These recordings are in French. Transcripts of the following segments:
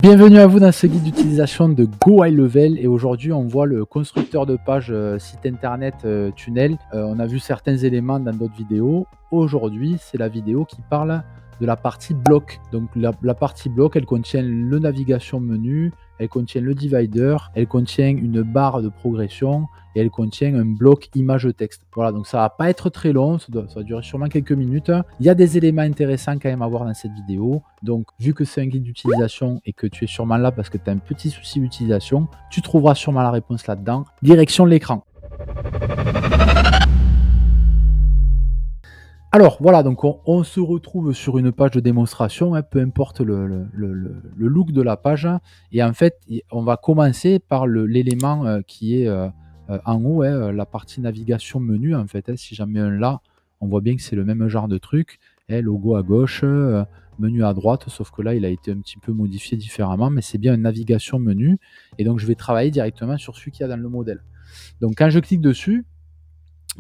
Bienvenue à vous dans ce guide d'utilisation de Go High Level et aujourd'hui on voit le constructeur de page site internet tunnel. On a vu certains éléments dans d'autres vidéos. Aujourd'hui c'est la vidéo qui parle de la partie bloc. Donc la partie bloc elle contient le navigation menu, elle contient le divider, elle contient une barre de progression et elle contient un bloc image texte. Voilà, donc ça va pas être très long, ça va durer sûrement quelques minutes. Il y a des éléments intéressants quand même à voir dans cette vidéo. Donc vu que c'est un guide d'utilisation et que tu es sûrement là parce que tu as un petit souci d'utilisation, tu trouveras sûrement la réponse là-dedans. Direction l'écran. Alors voilà, donc on se retrouve sur une page de démonstration, hein, peu importe le look de la page. Et en fait, on va commencer par l'élément qui est en haut, hein, la partie navigation menu. En fait, hein, si j'en mets un là, on voit bien que c'est le même genre de truc. Hein, logo à gauche, menu à droite, sauf que là, il a été un petit peu modifié différemment, mais c'est bien une navigation menu. Et donc, je vais travailler directement sur celui qu'il y a dans le modèle. Donc, quand je clique dessus,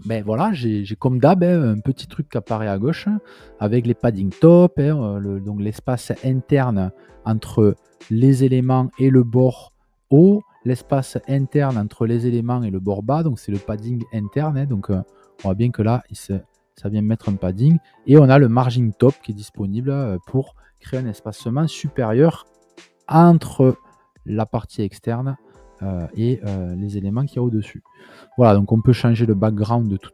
ben voilà, j'ai comme d'hab un petit truc qui apparaît à gauche avec les padding top, donc l'espace interne entre les éléments et le bord haut, l'espace interne entre les éléments et le bord bas, donc c'est le padding interne. Donc on voit bien que là, ça vient mettre un padding. Et on a le margin top qui est disponible pour créer un espacement supérieur entre la partie externe et les éléments qu'il y a au-dessus. Voilà, donc on peut changer le background de tout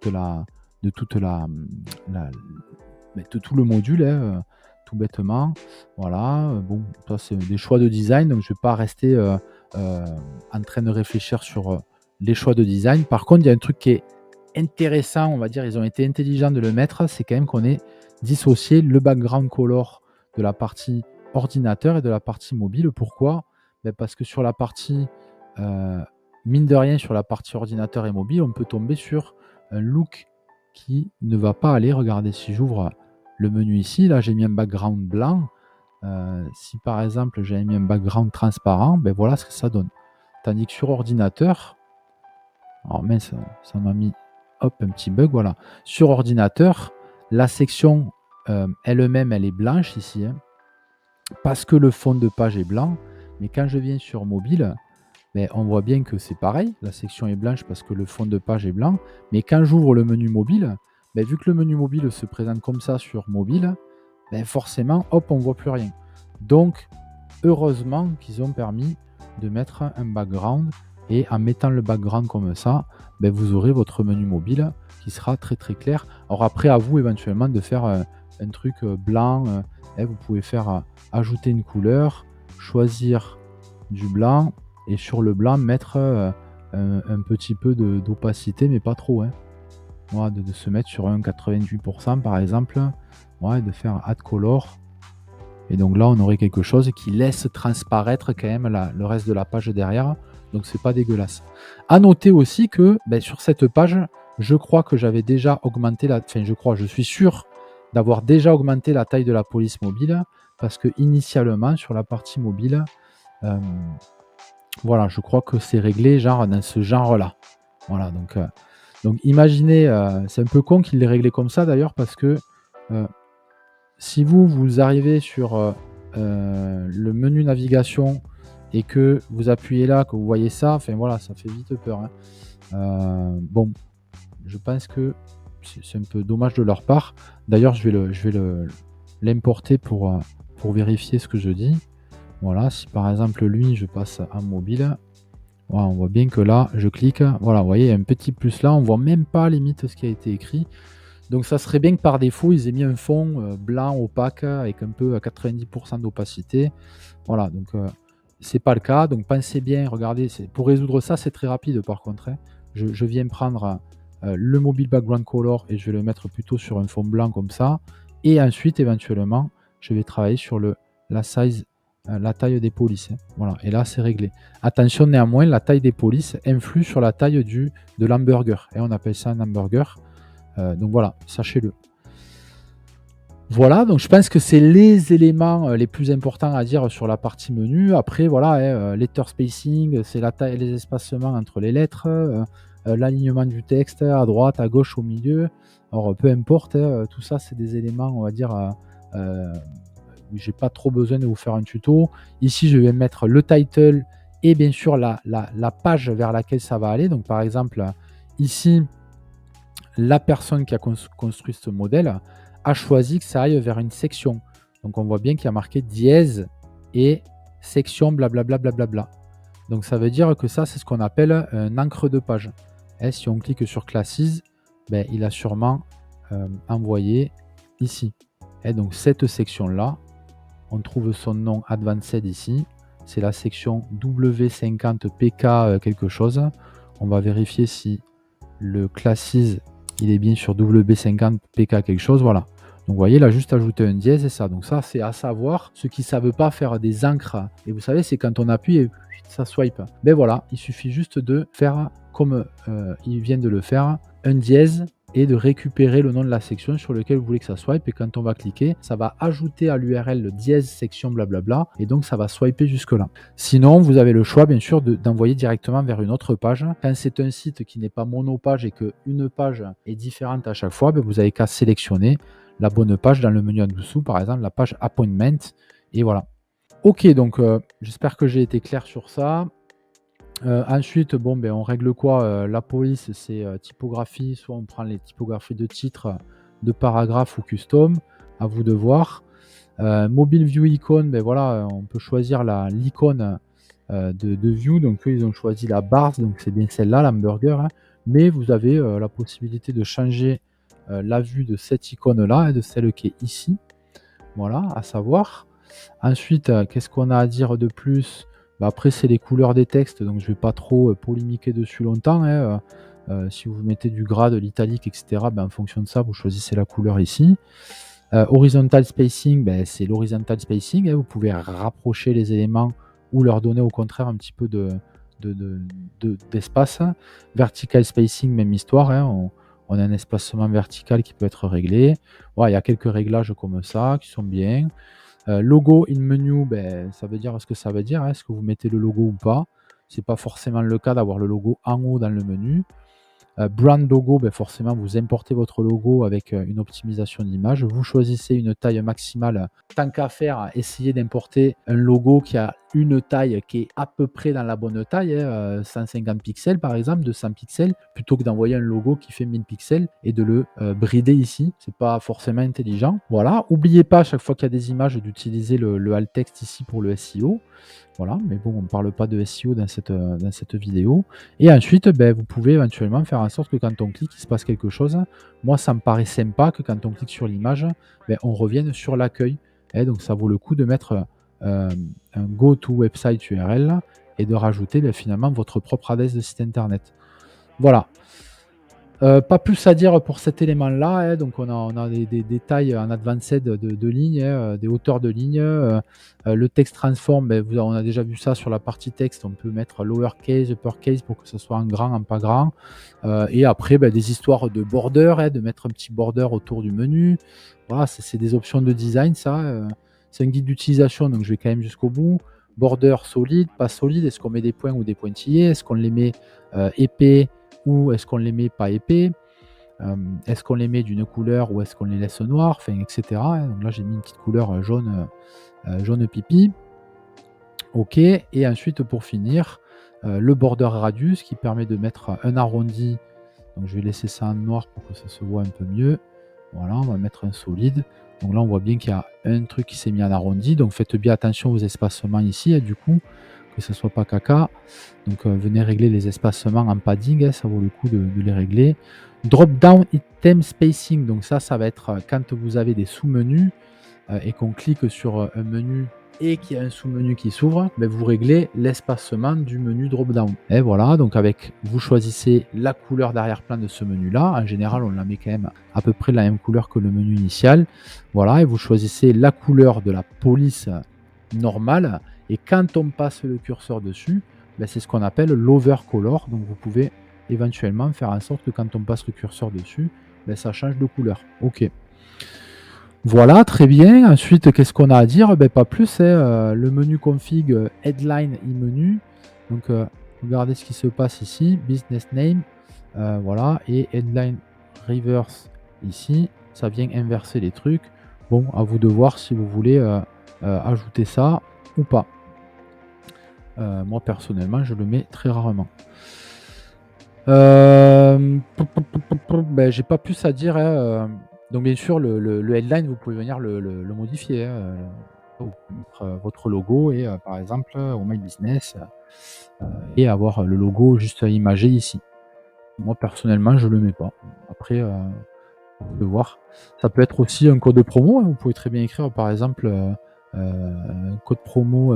le module, hein, tout bêtement. Voilà, bon, ça c'est des choix de design, donc je ne vais pas rester en train de réfléchir sur les choix de design. Par contre, il y a un truc qui est intéressant, on va dire, ils ont été intelligents de le mettre, c'est quand même qu'on ait dissocié le background color de la partie ordinateur et de la partie mobile. Pourquoi? Parce que sur la partie mine de rien, sur la partie ordinateur et mobile, on peut tomber sur un look qui ne va pas aller. Regardez, si j'ouvre le menu ici, là j'ai mis un background blanc. Si par exemple j'avais mis un background transparent, ben voilà ce que ça donne. Tandis que sur ordinateur, alors mince, ça m'a mis un petit bug, voilà. Sur ordinateur, la section elle-même, elle est blanche ici, hein, parce que le fond de page est blanc. Mais quand je viens sur mobile, mais on voit bien que c'est pareil, la section est blanche parce que le fond de page est blanc. Mais quand j'ouvre le menu mobile, vu que le menu mobile se présente comme ça sur mobile, forcément, hop, on ne voit plus rien. Donc, heureusement qu'ils ont permis de mettre un background. Et en mettant le background comme ça, vous aurez votre menu mobile qui sera très très clair. Alors après, à vous éventuellement de faire un truc blanc. Vous pouvez faire ajouter une couleur, choisir du blanc. Et sur le blanc, mettre un petit peu d'opacité, mais pas trop. Hein. Voilà, de se mettre sur un 88% par exemple. Ouais, de faire Add Color. Et donc là, on aurait quelque chose qui laisse transparaître quand même le reste de la page derrière. Donc c'est pas dégueulasse. À noter aussi que sur cette page, je crois que j'avais déjà augmenté je suis sûr d'avoir déjà augmenté la taille de la police mobile. Parce que initialement, sur la partie mobile, voilà, je crois que c'est réglé genre dans ce genre-là. Voilà, donc imaginez, c'est un peu con qu'il l'ait réglé comme ça d'ailleurs, parce que si vous arrivez sur le menu navigation et que vous appuyez là, que vous voyez ça, voilà, ça fait vite peur. Hein. Bon, je pense que c'est un peu dommage de leur part. D'ailleurs, je vais l'importer pour vérifier ce que je dis. Voilà, si par exemple lui, je passe en mobile, voilà, on voit bien que là, je clique, voilà, vous voyez, il y a un petit plus là, on voit même pas limite ce qui a été écrit. Donc ça serait bien que par défaut, ils aient mis un fond blanc opaque avec un peu à 90% d'opacité. Voilà, donc c'est pas le cas. Donc pensez bien, regardez, pour résoudre ça, c'est très rapide par contre. Hein. Je viens prendre le mobile background color et je vais le mettre plutôt sur un fond blanc comme ça. Et ensuite, éventuellement, je vais travailler sur la size, la taille des polices. Hein. Voilà, et là, c'est réglé. Attention néanmoins, la taille des polices influe sur la taille de l'hamburger. Et on appelle ça un hamburger. Donc voilà, sachez-le. Voilà, donc je pense que c'est les éléments les plus importants à dire sur la partie menu. Après, voilà, letter spacing, c'est la taille, les espacements entre les lettres, l'alignement du texte à droite, à gauche, au milieu. Alors, peu importe, tout ça, c'est des éléments, on va dire, j'ai pas trop besoin de vous faire un tuto. Ici, je vais mettre le title et bien sûr la page vers laquelle ça va aller. Donc par exemple, ici, la personne qui a construit ce modèle a choisi que ça aille vers une section. Donc on voit bien qu'il y a marqué dièse et section blablabla. Blablabla. Donc ça veut dire que ça, c'est ce qu'on appelle un encre de page. Et si on clique sur Classes, ben, il a sûrement envoyé ici. Et donc cette section-là, on trouve son nom Advanced ici. C'est la section W50PK quelque chose. On va vérifier si le Classes, il est bien sur W50PK quelque chose. Voilà. Donc vous voyez, il a juste ajouté un dièse et ça. Donc ça, c'est à savoir. Ceux qui ne savent pas faire des encres, et vous savez, c'est quand on appuie et ça swipe. Ben voilà, il suffit juste de faire comme il vient de le faire, un dièse et de récupérer le nom de la section sur lequel vous voulez que ça swipe. Et quand on va cliquer, ça va ajouter à l'URL le dièse section blablabla. Et donc, ça va swiper jusque-là. Sinon, vous avez le choix, bien sûr, d'envoyer directement vers une autre page. Quand c'est un site qui n'est pas monopage et qu'une page est différente à chaque fois, ben, vous n'avez qu'à sélectionner la bonne page dans le menu en dessous, par exemple, la page Appointment. Et voilà. Ok, donc j'espère que j'ai été clair sur ça. Ensuite, bon, ben, on règle quoi? La police, c'est typographie. Soit on prend les typographies de titre, de paragraphe ou custom. À vous de voir. Mobile View Icon, ben voilà, on peut choisir l'icône de View. Donc eux, ils ont choisi la bars, donc c'est bien celle-là, l'hamburger. Hein. Mais vous avez la possibilité de changer la vue de cette icône-là et de celle qui est ici. Voilà, à savoir. Ensuite, qu'est-ce qu'on a à dire de plus? Bah, après, c'est les couleurs des textes, donc je ne vais pas trop polémiquer dessus longtemps. Hein. Si vous mettez du gras, de l'italique, etc., ben, en fonction de ça, vous choisissez la couleur ici. Horizontal spacing, ben, c'est l'horizontal spacing. Hein. Vous pouvez rapprocher les éléments ou leur donner au contraire un petit peu d'espace. Vertical spacing, même histoire. Hein. On a un espacement vertical qui peut être réglé. Ouais, il y a quelques réglages comme ça qui sont bien. Logo in menu, ben, ça veut dire ce que ça veut dire. Hein. Est-ce que vous mettez le logo ou pas? Ce n'est pas forcément le cas d'avoir le logo en haut dans le menu. Brand logo, ben forcément, vous importez votre logo avec une optimisation d'image. Vous choisissez une taille maximale. Tant qu'à faire, essayez d'importer un logo qui a une taille qui est à peu près dans la bonne taille, 150 pixels par exemple, 200 pixels, plutôt que d'envoyer un logo qui fait 1000 pixels et de le brider ici. C'est pas forcément intelligent. Voilà. N'oubliez pas, à chaque fois qu'il y a des images, d'utiliser le alt text ici pour le SEO. Voilà, mais bon, on ne parle pas de SEO dans cette vidéo. Et ensuite, ben, vous pouvez éventuellement faire en sorte que quand on clique, il se passe quelque chose. Moi, ça me paraît sympa que quand on clique sur l'image, ben, on revienne sur l'accueil. Donc, ça vaut le coup de mettre un Go to Website URL et de rajouter ben, finalement votre propre adresse de site internet. Voilà. Pas plus à dire pour cet élément-là. Hein. Donc, on a des détails en advanced de lignes, hein, des hauteurs de lignes. Le texte transform, ben, on a déjà vu ça sur la partie texte. On peut mettre lowercase, uppercase pour que ce soit en grand, en pas grand. Et après, ben, des histoires de border, hein, de mettre un petit border autour du menu. Voilà, c'est des options de design, ça. C'est un guide d'utilisation, donc je vais quand même jusqu'au bout. Border solide, pas solide. Est-ce qu'on met des points ou des pointillés? Est-ce qu'on les met épais? Ou est-ce qu'on les met pas épais? Est-ce qu'on les met d'une couleur ou est-ce qu'on les laisse noirs? Enfin, etc. Donc là, j'ai mis une petite couleur jaune pipi. OK. Et ensuite, pour finir, le border radius qui permet de mettre un arrondi. Donc, je vais laisser ça en noir pour que ça se voit un peu mieux. Voilà, on va mettre un solide. Donc là, on voit bien qu'il y a un truc qui s'est mis en arrondi. Donc, faites bien attention aux espacements ici, du coup, que ce soit pas caca. Donc venez régler les espacements en padding, hein, ça vaut le coup de les régler. Drop down item spacing, donc ça va être quand vous avez des sous-menus et qu'on clique sur un menu et qu'il y a un sous-menu qui s'ouvre, ben, vous réglez l'espacement du menu drop down. Et voilà, donc vous choisissez la couleur d'arrière-plan de ce menu-là. En général, on la met quand même à peu près la même couleur que le menu initial. Voilà, et vous choisissez la couleur de la police normale. Et quand on passe le curseur dessus, ben, c'est ce qu'on appelle l'overcolor. Donc vous pouvez éventuellement faire en sorte que quand on passe le curseur dessus, ben, ça change de couleur. OK. Voilà, très bien. Ensuite, qu'est-ce qu'on a à dire? Ben, pas plus. Hein. Le menu config headline e-menu. Donc regardez ce qui se passe ici. Business name. Voilà. Et headline reverse ici. Ça vient inverser les trucs. Bon, à vous de voir si vous voulez ajouter ça ou pas. Moi personnellement, je le mets très rarement. J'ai pas plus à dire, hein, donc bien sûr le headline, vous pouvez venir le modifier, hein, vous pouvez mettre, votre logo et par exemple, au My Business, et avoir le logo juste imagé ici. Moi personnellement, je le mets pas. Après, on peut voir. Ça peut être aussi un code promo, hein, vous pouvez très bien écrire par exemple, code promo,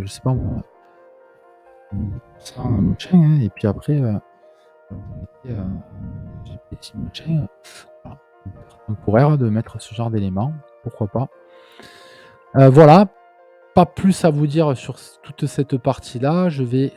je sais pas moi, ça machin, hein, et puis après, vous mettez, GPT machin, voilà. On pourrait de mettre ce genre d'éléments, pourquoi pas. Voilà, pas plus à vous dire sur toute cette partie-là. Je vais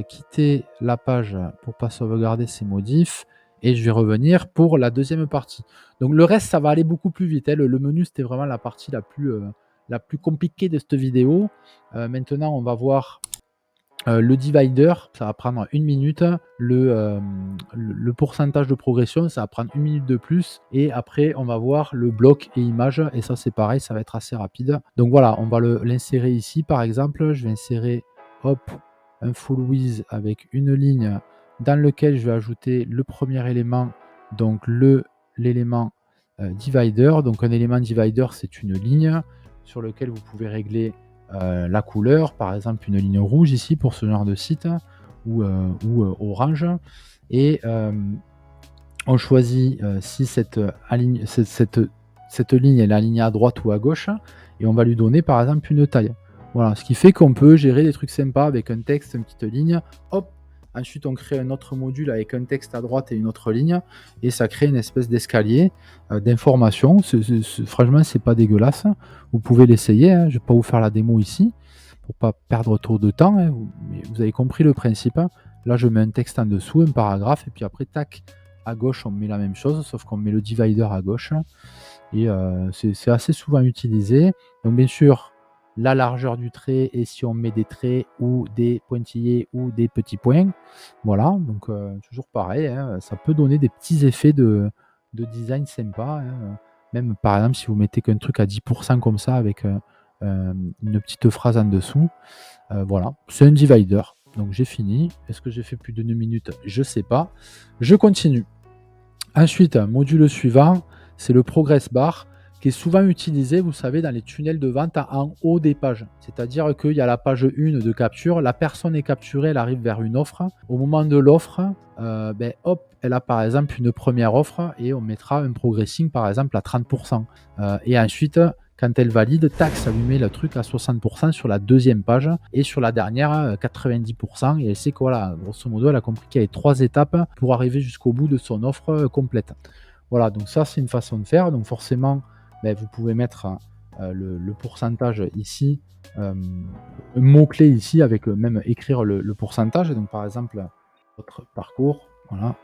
quitter la page pour pas sauvegarder ces modifs et je vais revenir pour la deuxième partie. Donc le reste, ça va aller beaucoup plus vite, hein. Le menu, c'était vraiment la partie la plus compliquée de cette vidéo. Maintenant, on va voir le divider, ça va prendre 1 minute. Le pourcentage de progression, ça va prendre 1 minute de plus. Et après, on va voir le bloc et image. Et ça, c'est pareil, ça va être assez rapide. Donc voilà, on va l'insérer ici, par exemple. Je vais insérer, hop, un full width avec une ligne dans lequel je vais ajouter le premier élément, donc l'élément divider. Donc un élément divider, c'est une ligne sur lequel vous pouvez régler la couleur, par exemple une ligne rouge ici pour ce genre de site, ou orange. Et on choisit si cette ligne est alignée à droite ou à gauche, et on va lui donner par exemple une taille. Voilà, ce qui fait qu'on peut gérer des trucs sympas avec un texte, une petite ligne, hop. Ensuite, on crée un autre module avec un texte à droite et une autre ligne, et ça crée une espèce d'escalier d'information. Franchement, c'est pas dégueulasse. Vous pouvez l'essayer, hein. Je vais pas vous faire la démo ici pour pas perdre trop de temps, hein. Mais vous avez compris le principe, hein. Là, je mets un texte en dessous, un paragraphe, et puis après, tac, à gauche, on met la même chose, sauf qu'on met le divider à gauche. Et c'est assez souvent utilisé. Donc, bien sûr, la largeur du trait, et si on met des traits ou des pointillés ou des petits points. Voilà, donc toujours pareil, hein, ça peut donner des petits effets de design sympa, hein. Même par exemple, si vous mettez qu'un truc à 10% comme ça avec une petite phrase en dessous. Voilà, c'est un divider. Donc j'ai fini. Est-ce que j'ai fait plus d'1 minute? Je sais pas. Je continue. Ensuite, module suivant, c'est le progress bar qui est souvent utilisé, vous savez, dans les tunnels de vente en haut des pages. C'est-à-dire qu'il y a la page 1 de capture, la personne est capturée, elle arrive vers une offre. Au moment de l'offre, hop, elle a par exemple une première offre et on mettra un progressing par exemple à 30%. Et ensuite, quand elle valide, tac, ça lui met le truc à 60% sur la deuxième page et sur la dernière, 90%. Et elle sait que voilà, grosso modo, elle a compris qu'il y avait 3 étapes pour arriver jusqu'au bout de son offre complète. Voilà, donc ça, c'est une façon de faire. Donc forcément, vous pouvez mettre le pourcentage ici, un mot-clé ici, avec même écrire le pourcentage. Donc par exemple, votre parcours, voilà.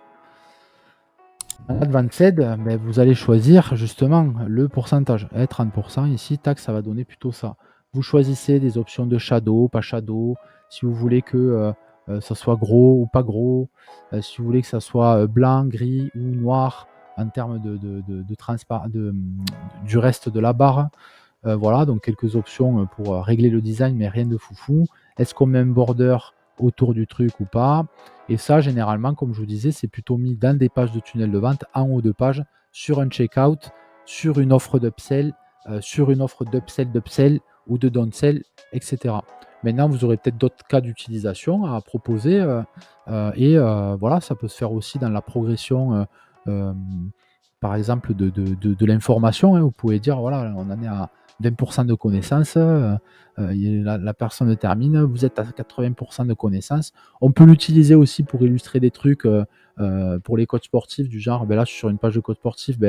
Advanced, vous allez choisir justement le pourcentage. 30% ici, tac, ça va donner plutôt ça. Vous choisissez des options de shadow, pas shadow, si vous voulez que ça soit gros ou pas gros, si vous voulez que ça soit blanc, gris ou noir en termes du reste de la barre. Voilà, donc quelques options pour régler le design, mais rien de foufou. Est-ce qu'on met un border autour du truc ou pas? Et ça, généralement, comme je vous disais, c'est plutôt mis dans des pages de tunnel de vente, en haut de page, sur un checkout, sur une offre d'upsell, sur une offre d'upsell ou de downsell, etc. Maintenant, vous aurez peut-être d'autres cas d'utilisation à proposer. Et voilà, ça peut se faire aussi dans la progression, par exemple, de l'information, hein. Vous pouvez dire, voilà, on en est à 20% de connaissances, la personne termine, vous êtes à 80% de connaissances. On peut l'utiliser aussi pour illustrer des trucs pour les coachs sportifs, du genre, là, je suis sur une page de coach sportif,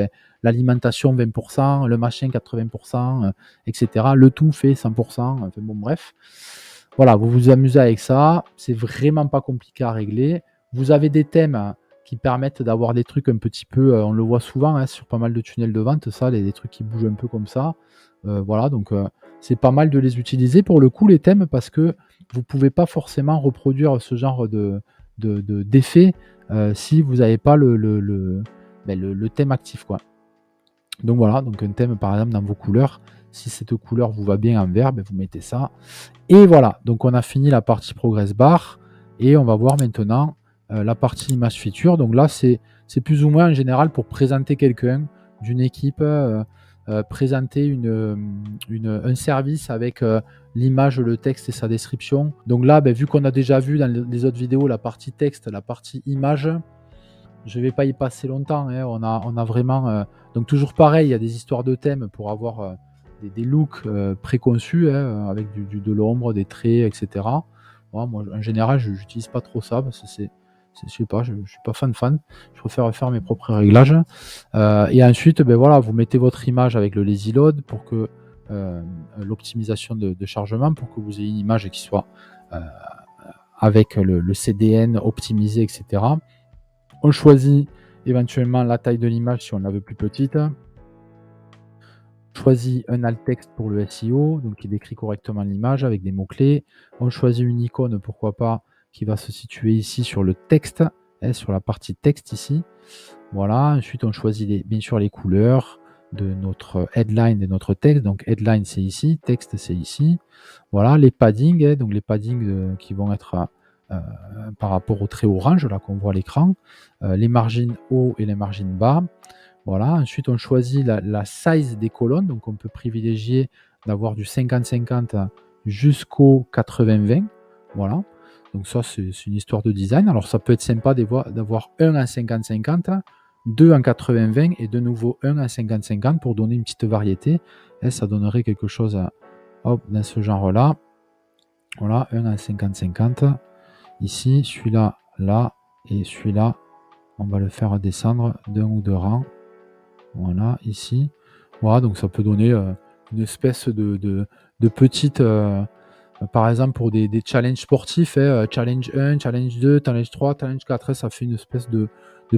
l'alimentation 20%, le machin 80%, etc. Le tout fait 100%. Enfin, bon, bref. Voilà, vous vous amusez avec ça. C'est vraiment pas compliqué à régler. Vous avez des thèmes qui permettent d'avoir des trucs un petit peu, on le voit souvent, hein, sur pas mal de tunnels de vente, ça, des trucs qui bougent un peu comme ça. Voilà, donc c'est pas mal de les utiliser pour le coup, les thèmes, parce que vous pouvez pas forcément reproduire ce genre d'effet si vous n'avez pas le thème actif, quoi. Donc voilà, donc un thème par exemple dans vos couleurs, Si cette couleur vous va bien en vert, vous mettez ça. Et voilà, donc on a fini la partie Progress Bar et on va voir maintenant la partie Image Feature. Donc là, c'est plus ou moins en général pour présenter quelqu'un d'une équipe, présenter un service avec l'image, le texte et sa description. Donc là, vu qu'on a déjà vu dans les autres vidéos la partie texte, la partie image, je ne vais pas y passer longtemps. Hein. On a vraiment... donc toujours pareil, il y a des histoires de thèmes pour avoir des looks préconçus, hein, avec de l'ombre, des traits, etc. Moi, en général, je n'utilise pas trop ça parce que je sais pas, je suis pas fan. Je préfère faire mes propres réglages. Et ensuite, voilà, vous mettez votre image avec le lazy load pour que l'optimisation de chargement, pour que vous ayez une image qui soit avec le CDN optimisé, etc. On choisit éventuellement la taille de l'image si on la veut plus petite. On choisit un alt texte pour le SEO, donc qui décrit correctement l'image avec des mots-clés. On choisit une icône, pourquoi pas, qui va se situer ici sur le texte, sur la partie texte ici. Voilà. Ensuite, on choisit bien sûr les couleurs de notre headline et notre texte. Donc headline c'est ici, texte c'est ici. Voilà, les paddings, donc les paddings qui vont être par rapport au trait orange là qu'on voit à l'écran, les margines haut et les margines bas. Voilà. Ensuite, on choisit la size des colonnes, donc on peut privilégier d'avoir du 50-50 jusqu'au 80-20. Voilà. Donc ça, c'est une histoire de design. Alors ça peut être sympa d'avoir un en 50-50, 2 en 80-20 et de nouveau un en 50-50 pour donner une petite variété. Et ça donnerait quelque chose dans ce genre-là. Voilà, un en 50-50. Ici, celui-là, là, et celui-là, on va le faire descendre d'un ou deux rangs. Voilà, ici. Voilà, donc ça peut donner une espèce de petite... par exemple, pour des challenges sportifs, challenge 1, challenge 2, challenge 3, challenge 4, ça fait une espèce de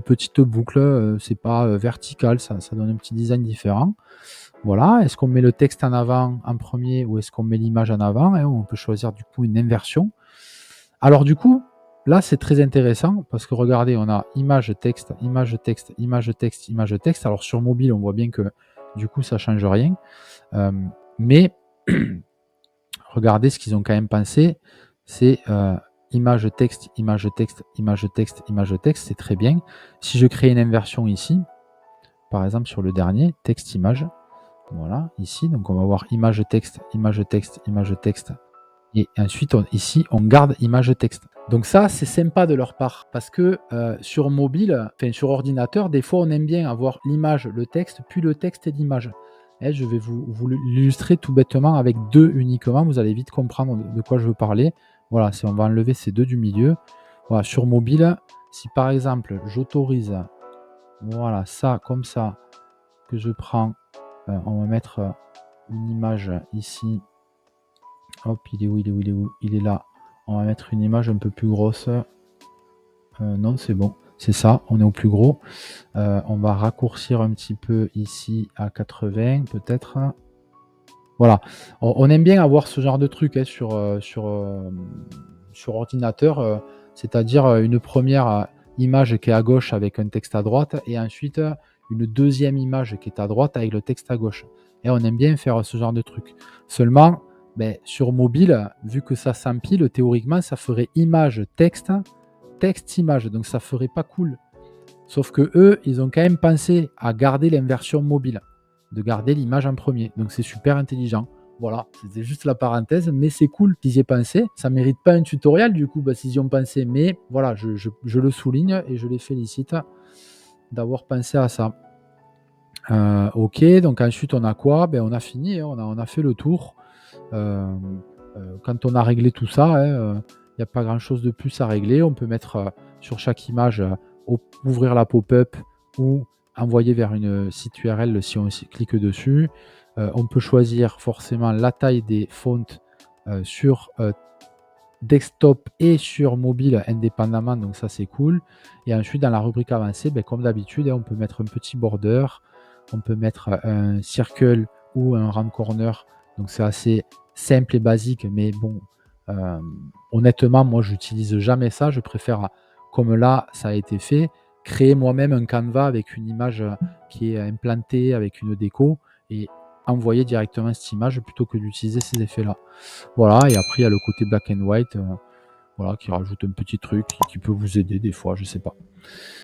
petite boucle. C'est pas vertical, ça donne un petit design différent. Voilà, est-ce qu'on met le texte en avant en premier ou est-ce qu'on met l'image en avant, hein? On peut choisir du coup une inversion. Alors du coup, là c'est très intéressant parce que regardez, on a image, texte, image, texte, image, texte, image, texte. Alors sur mobile, on voit bien que du coup ça change rien. Mais regardez ce qu'ils ont quand même pensé, c'est image, texte, image, texte, image, texte, image, texte, c'est très bien. Si je crée une inversion ici, par exemple sur le dernier, texte, image, voilà, ici, donc on va voir image, texte, image, texte, image, texte. Et ensuite, ici, on garde image texte. Donc ça, c'est sympa de leur part parce que sur mobile, enfin sur ordinateur, des fois, on aime bien avoir l'image, le texte, puis le texte et l'image. Et je vais vous l'illustrer tout bêtement avec deux uniquement. Vous allez vite comprendre de quoi je veux parler. Voilà, on va enlever ces deux du milieu. Voilà, sur mobile, si par exemple, j'autorise, voilà, ça comme ça, que je prends, on va mettre une image ici. Hop, il est où, il est où, il est où? Il est là. On va mettre une image un peu plus grosse. Non, c'est bon. C'est ça, on est au plus gros. On va raccourcir un petit peu ici à 80 peut-être. Voilà. On aime bien avoir ce genre de truc sur ordinateur. C'est-à-dire une première image qui est à gauche avec un texte à droite et ensuite une deuxième image qui est à droite avec le texte à gauche. Et on aime bien faire ce genre de truc. Seulement, sur mobile, vu que ça s'empile, théoriquement, ça ferait image, texte, texte, image. Donc ça ferait pas cool. Sauf que eux, ils ont quand même pensé à garder l'inversion mobile, de garder l'image en premier. Donc c'est super intelligent. Voilà, c'était juste la parenthèse, mais c'est cool qu'ils y aient pensé. Ça mérite pas un tutoriel du coup, s'ils y ont pensé, mais voilà, je le souligne et je les félicite d'avoir pensé à ça. Ok, donc ensuite on a quoi? On a fini, hein, on a fait le tour. Quand on a réglé tout ça, il n'y a pas grand chose de plus à régler. On peut mettre sur chaque image, ouvrir la pop-up ou envoyer vers une site URL si on clique dessus. On peut choisir forcément la taille des fonts sur desktop et sur mobile indépendamment, donc ça c'est cool. Et ensuite dans la rubrique avancée, comme d'habitude, on peut mettre un petit border, on peut mettre un circle ou un round corner, donc c'est assez simple et basique, mais bon, honnêtement, moi j'utilise jamais ça, je préfère, comme là ça a été fait, créer moi-même un canevas avec une image qui est implantée avec une déco, et envoyer directement cette image plutôt que d'utiliser ces effets-là. Voilà, et après il y a le côté black and white, voilà, qui rajoute un petit truc qui peut vous aider des fois, je sais pas.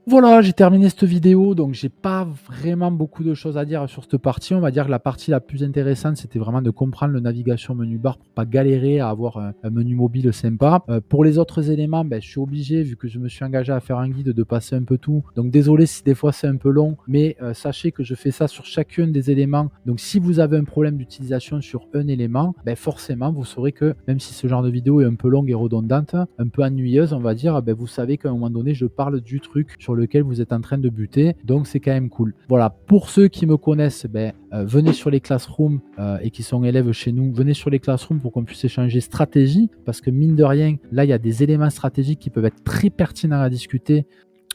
Voilà, j'ai terminé cette vidéo, donc j'ai pas vraiment beaucoup de choses à dire sur cette partie. On va dire que la partie la plus intéressante, c'était vraiment de comprendre le navigation menu bar pour pas galérer à avoir un menu mobile sympa. Pour les autres éléments, ben, je suis obligé, vu que je me suis engagé à faire un guide, de passer un peu tout. Donc désolé si des fois c'est un peu long, mais sachez que je fais ça sur chacun des éléments. Donc si vous avez un problème d'utilisation sur un élément, ben, forcément vous saurez que même si ce genre de vidéo est un peu longue et redondante, un peu ennuyeuse, on va dire, ben, vous savez qu'à un moment donné, je parle du truc sur lequel vous êtes en train de buter, donc c'est quand même cool. Voilà, pour ceux qui me connaissent, ben, venez sur les classrooms et qui sont élèves chez nous, venez sur les classrooms pour qu'on puisse échanger stratégie, parce que mine de rien, là il y a des éléments stratégiques qui peuvent être très pertinents à discuter.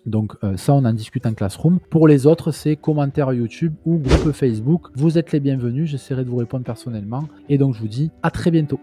Donc ça, on en discute en classroom. Pour les autres, c'est commentaires YouTube ou groupe Facebook. Vous êtes les bienvenus, j'essaierai de vous répondre personnellement. Et donc je vous dis à très bientôt.